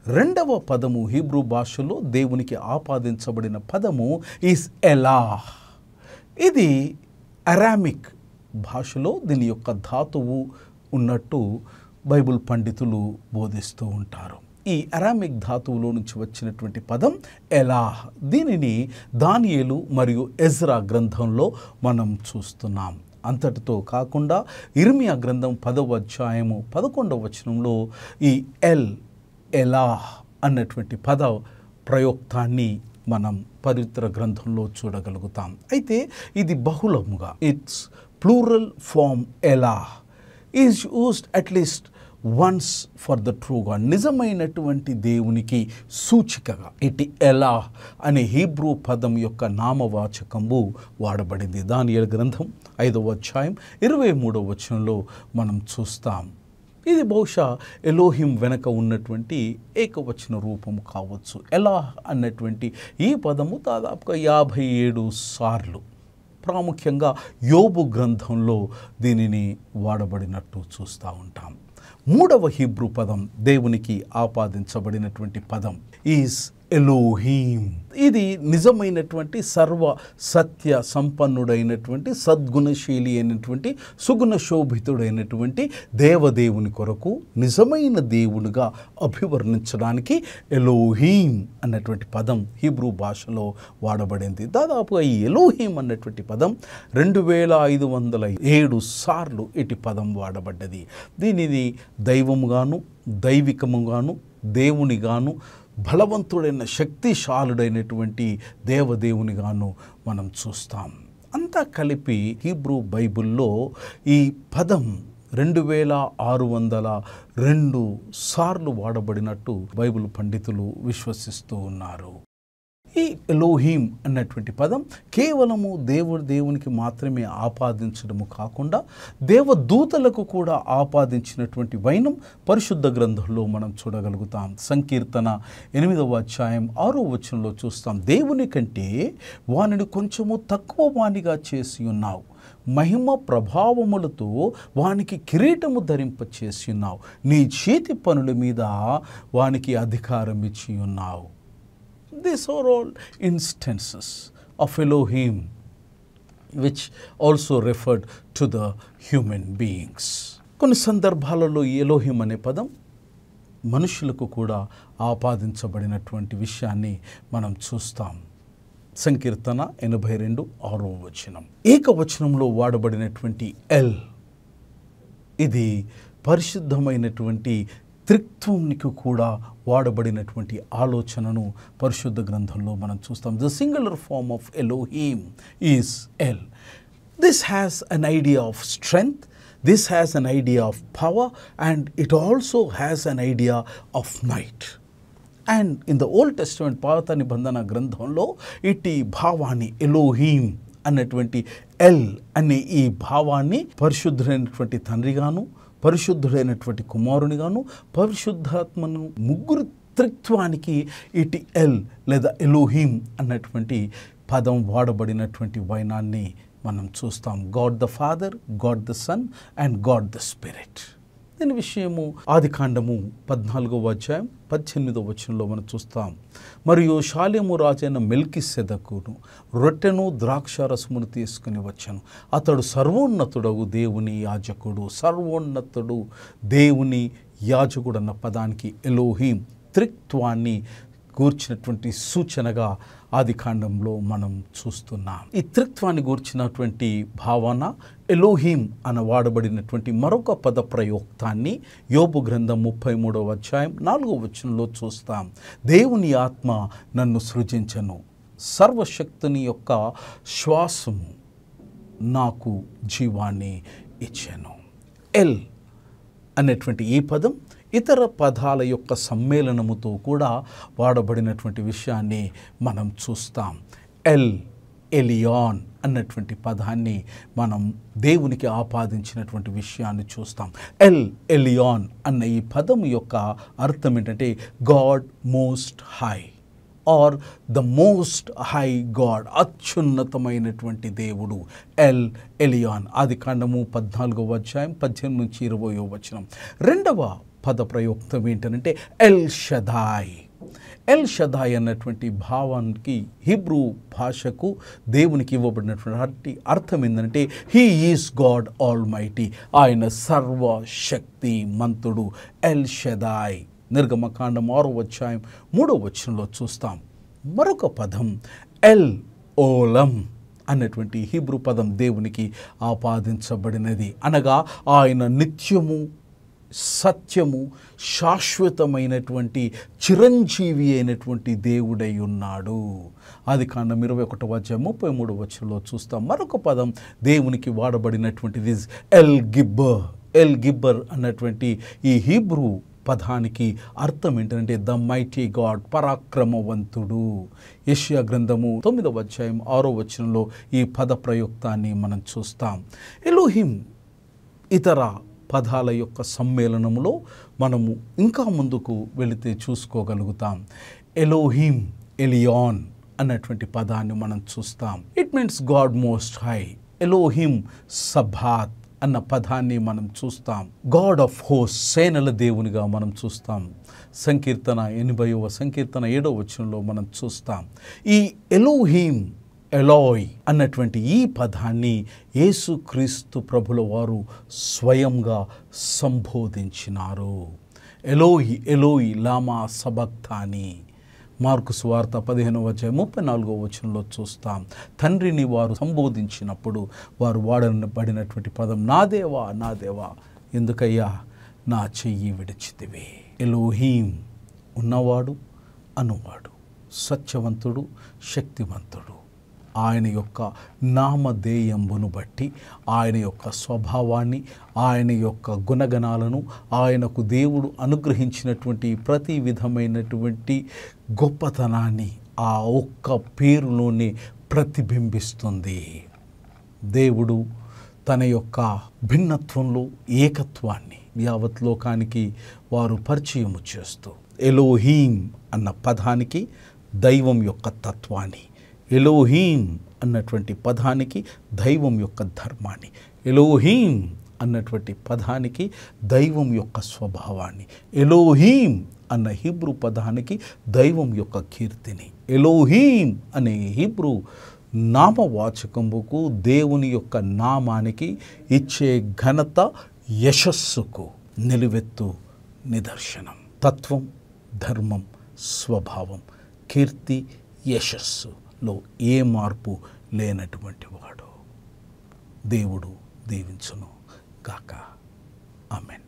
రెండవ పదము హీబ్రూ భాషలో దేవునికి ఆపాదించబడిన పదము ఈస్ ఎలాహ్. ఇది అరామిక్ భాషలో దీని యొక్క ధాతువు ఉన్నట్టు బైబిల్ పండితులు బోధిస్తూ ఉంటారు. ఈ అరామిక్ ధాతువులో నుంచి వచ్చినటువంటి పదం ఎలాహ్. దీనిని దానియేలు మరియు ఎజ్రా గ్రంథంలో మనం చూస్తున్నాం. అంతటితో కాకుండా ఇర్మియా గ్రంథం 10వ అధ్యాయము 11వ వచనంలో ఈ ఎలాహ్ అన్నటువంటి పద ప్రయోక్తాన్ని మనం పవిత్ర గ్రంథంలో చూడగలుగుతాం. అయితే ఇది బహుళముగా, it's plural form Elah is used at least once for the true God. నిజమైనటువంటి దేవునికి సూచికగా ఇటు ఎలాహ్ అనే హీబ్రూ పదం యొక్క నామవాచకము వాడబడింది. దానియేలు గ్రంథం 5వ అధ్యాయం 23వ వచనంలో మనం చూస్తాం. ఇది బహుశా ఎలోహిం వెనక ఉన్నటువంటి ఏకవచన రూపము కావచ్చు. ఎలాహ్ అన్నటువంటి ఈ పదము దాదాపుగా 57 సార్లు ప్రాముఖ్యంగా యోబు గ్రంథంలో దీనిని వాడబడినట్టు చూస్తూ ఉంటాం. మూడవ హీబ్రూ పదం దేవునికి ఆపాదించబడినటువంటి పదం ఈజ్ ఎలోహీం. ఇది నిజమైనటువంటి సర్వ సత్య సంపన్నుడైనటువంటి సద్గుణశీలి అయినటువంటి సుగుణ శోభితుడైనటువంటి దేవదేవుని కొరకు నిజమైన దేవునిగా అభివర్ణించడానికి ఎలోహీం అన్నటువంటి పదం హీబ్రూ భాషలో వాడబడింది. దాదాపుగా ఈ ఎలోహీం అన్నటువంటి పదం 2507 సార్లు ఇటు పదం వాడబడ్డది. దీనిని దైవముగాను దైవికముగాను దేవునిగాను బలవంతుడైన శక్తిశాలుడైనటువంటి దేవదేవునిగాను మనం చూస్తాం. అంతా కలిపి హీబ్రూ బైబిల్లో ఈ పదం 2602 సార్లు వాడబడినట్టు బైబిల్ పండితులు విశ్వసిస్తూ ఉన్నారు. ఈ ఎలోహీం అన్నటువంటి పదం కేవలము దేవునికి మాత్రమే ఆపాదించడము కాకుండా దేవదూతలకు కూడా ఆపాదించినటువంటి వైనం పరిశుద్ధ గ్రంథంలో మనం చూడగలుగుతాం. సంకీర్తన 8వ అధ్యాయం 6వ వచనంలో చూస్తాం. దేవుని కంటే వానిని కొంచెము తక్కువ వానిగా చేసి ఉన్నావు, మహిమ ప్రభావములతో వానికి కిరీటము ధరింపచేసి ఉన్నావు, నీ చేతి పనుల మీద వానికి అధికారం ఇచ్చి ఉన్నావు. These are all instances of Elohim which also referred to the human beings. కొన్ని సందర్భాలలో ఈ ఎలోహిం అనే పదం మనుషులకు కూడా ఆపాదించబడినటువంటి విషయాన్ని మనం చూస్తాం. సంకీర్తన 82:6వ వచనం. ఏకవచనంలో వాడబడినటువంటి ఎల్, ఇది పరిశుద్ధమైనటువంటి త్రిత్వంనికి కూడా వాడబడినటువంటి ఆలోచనను పరిశుద్ధ గ్రంథంలో మనం చూస్తాం. The singular form of Elohim is El. This has an idea of strength, this has an idea of power, and it also has an idea of might. And in the Old Testament పాత నిబంధన గ్రంథంలో ఇట్టి భావాన్ని Elohim అన్నటువంటి L అనే ఈ భావాన్ని పరిశుద్ధుడైనటువంటి తండ్రిగాను, పరిశుద్ధుడైనటువంటి కుమారునిగాను, పరిశుద్ధాత్మను ముగ్గురు త్రిత్వానికి ఇటు ఎల్ లేదా ఎలోహీం అన్నటువంటి పదం వాడబడినటువంటి వైనాన్ని మనం చూస్తాం. God the Father, God the Son and God the Spirit. దీని విషయము ఆదికాండము 14వ అధ్యాయం 18వ వచనంలో మనం చూస్తాం. మరియు షాలేము రాజైన మెల్కిసెదకును రొట్టెను ద్రాక్షారసమును తీసుకుని వచ్చాను. అతడు సర్వోన్నతుడగు దేవుని యాజకుడు. సర్వోన్నతుడు దేవుని యాజకుడు అన్న పదానికి ఎలోహీం త్రిత్వాన్ని గూర్చినటువంటి సూచనగా ఆదికాండంలో మనం చూస్తున్నాం. ఈ త్రిత్వాన్ని గూర్చినటువంటి భావన ఎలోహీం అన వాడబడినటువంటి మరొక పద ప్రయోక్తాన్ని యోబు గ్రంథం 33వ అధ్యాయం 4వ వచనంలో చూస్తాం. దేవుని ఆత్మ నన్ను సృజించెను, సర్వశక్తుని యొక్క శ్వాసము నాకు జీవాన్ని ఇచ్చెను. ఎల్ అనేటువంటి ఈ పదం ఇతర పదాల యొక్క సమ్మేళనముతో కూడా వాడబడినటువంటి విషయాన్ని మనం చూస్తాం. ఎలియాన్ అన్నటువంటి పదాన్ని మనం దేవునికి ఆపాదించినటువంటి విషయాన్ని చూస్తాం. ఎలియాన్ అన్న ఈ పదం యొక్క అర్థం ఏంటంటే God most high or the most high God, అత్యున్నతమైనటువంటి దేవుడు. ఎలియాన్ ఆదికాండము 14వ అధ్యాయం 18 నుంచి 20వ వచనం. రెండవ పద ప్రయుక్తం ఏంటంటే ఎల్ షదాయ్. ఎల్ షదాయ్ అన్నటువంటి భావానికి హీబ్రూ భాషకు దేవునికి ఇవ్వబడినటువంటి అర్థం ఏంటంటే he is God all mighty. ఆయన సర్వశక్తి మంతుడు. ఎల్ షదాయ్. నిర్గమకాండం 6వ అధ్యాయం 3వ వచనంలో చూస్తాం. మరొక పదం ఎల్ ఓలం అన్నటువంటి హీబ్రూ పదం దేవునికి ఆపాదించబడినది. అనగా ఆయన నిత్యము, సత్యము, శాశ్వతమైనటువంటి చిరంజీవి అయినటువంటి దేవుడై ఉన్నాడు. ఆదికాండం 21వ అధ్యాయం 33వ వచనంలో చూస్తాం. మరొక పదం దేవునికి వాడబడినటువంటిది ఎల్ గిబ్బర్. ఎల్ గిబ్బర్ అన్నటువంటి ఈ హీబ్రూ పదానికి అర్థం ఏంటంటే ద మైటీ గాడ్, పరాక్రమవంతుడు. యెషయా గ్రంథము 9వ అధ్యాయం 6వ వచనంలో ఈ పద ప్రయుక్తాన్ని మనం చూస్తాం. ఎలోహిం ఇతర పదాల యొక్క సమ్మేళనంలో మనము ఇంకా ముందుకు వెళితే చూసుకోగలుగుతాం. ఎలోహిం, ఎలియాన్ అన్నటువంటి పదాన్ని మనం చూస్తాం. It means God most high. Elohim Sabbath అన్న పదాన్ని మనం చూస్తాం. గాడ్ ఆఫ్ హోస్ట్, సేనల దేవునిగా మనం చూస్తాం. సంకీర్తన 80వ సంకీర్తన 7వ వచనంలో మనం చూస్తాం. ఈ ఎలోహిం, ఎలోయ్ అన్నటువంటి ఈ పదాన్ని యేసుక్రీస్తు ప్రభుల వారు స్వయంగా సంబోధించినారు. ఎలోయి ఎలోయి లామా సబక్తాని. మార్కు సువార్త 15వ అధ్యాయం 34వ వచనంలో చూస్తాం. తండ్రిని వారు సంబోధించినప్పుడు వారు వాడబడినటువంటి పదం నా దేవా, నా దేవా, ఎందుకయ్యా నా చెయ్యి విడిచితివే. ఎలోహీం ఉన్నవాడు, అనువాడు, సత్యవంతుడు, శక్తివంతుడు. ఆయన యొక్క నామధేయంబును బట్టి ఆయన యొక్క స్వభావాన్ని, ఆయన యొక్క గుణగణాలను, ఆయనకు దేవుడు అనుగ్రహించినటువంటి ప్రతి విధమైనటువంటి గొప్పతనాన్ని ఆ ఒక్క పేరులోనే ప్రతిబింబిస్తుంది. దేవుడు తన యొక్క భిన్నత్వంలో ఏకత్వాన్ని యావత్ లోకానికి వారు పరిచయము చేస్తూ ఎలోహీం అన్న పదానికి దైవం యొక్క తత్వాన్ని, ఎలోహీం అన్నటువంటి పదానికి దైవం యొక్క ధర్మాన్ని, ఎలోహీం అన్నటువంటి పదానికి దైవం యొక్క స్వభావాన్ని, ఎలోహీం అన్న హీబ్రూ పదానికి దైవం యొక్క కీర్తిని, ఎలోహీం అనే హీబ్రూ నామవాచకముకు దేవుని యొక్క నామానికి ఇచ్చే ఘనత, యశస్సుకు నిలువెత్తు నిదర్శనం. తత్వం, ధర్మం, స్వభావం, కీర్తి, యశస్సులో ఏ మార్పు లేనటువంటి వాడు. దేవుడు దీవించును గాక. ఆమేన్.